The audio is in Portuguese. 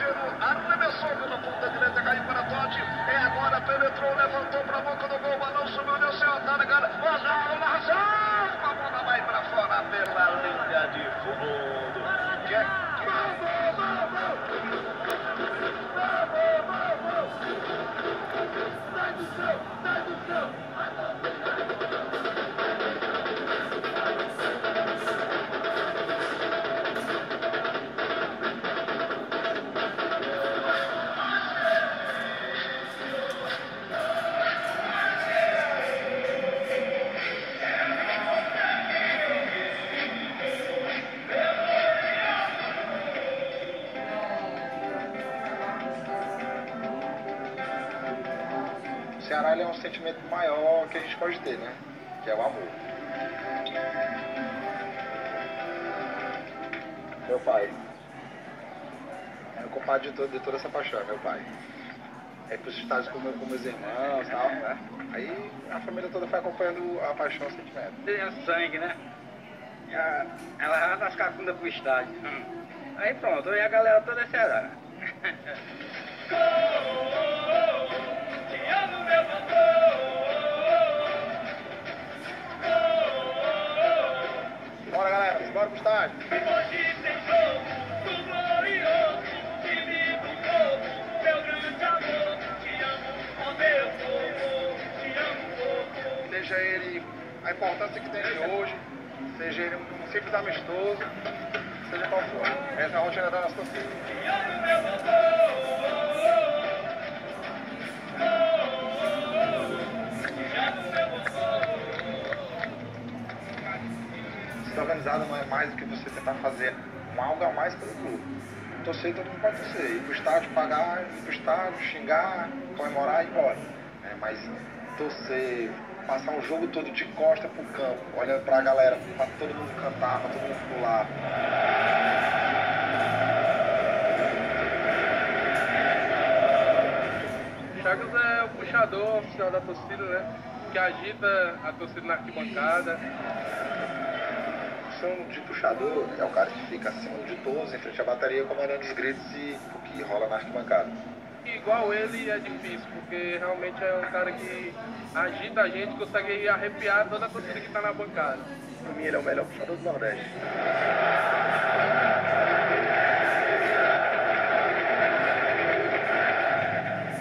Ciro arremessou pela ponta direita, caiu para Totti. É agora, penetrou, levantou para a boca do gol, balão subiu, desceu, tá na cara. Oswaldo Marçal, a bola vai para fora pela linha de fundo. Sai do chão, sai do chão. O Ceará ele é um sentimento maior que a gente pode ter, né? Que é o amor. Meu pai. É o culpado de toda essa paixão, meu pai. É pros estádios com meus irmãos e tal, né? Aí a família toda foi acompanhando a paixão, o sentimento. Tem sangue, né? Ela vai das cacundas pro estádio. Aí pronto, aí a galera toda é Ceará. Bora, galera, bora pro estádio. Hoje tem jogo do glorioso time do povo, meu grande amor. Te amo, ó meu povo, te amo, povo. Seja ele a importância que tem de hoje, seja ele um simples amistoso, seja qual for. Essa é a rotina da nossa torcida. Te amo, meu povo. Ser organizado não é mais do que você tentar fazer algo a mais pelo clube. Torcer, todo mundo pode torcer. Ir pro estádio, pagar, ir pro estádio, xingar, comemorar e ir embora. Mas torcer, passar um jogo todo de costa pro campo, olhando pra galera, pra todo mundo cantar, pra todo mundo pular. Chagas é o puxador oficial da torcida, né? Que agita a torcida na arquibancada. De puxador é o cara que fica acima de todos, em frente à bateria, comandando os gritos e o que rola na arquibancada. Igual ele é difícil, porque realmente é um cara que agita a gente, consegue arrepiar toda a torcida que está na bancada. Para mim ele é o melhor puxador do Nordeste.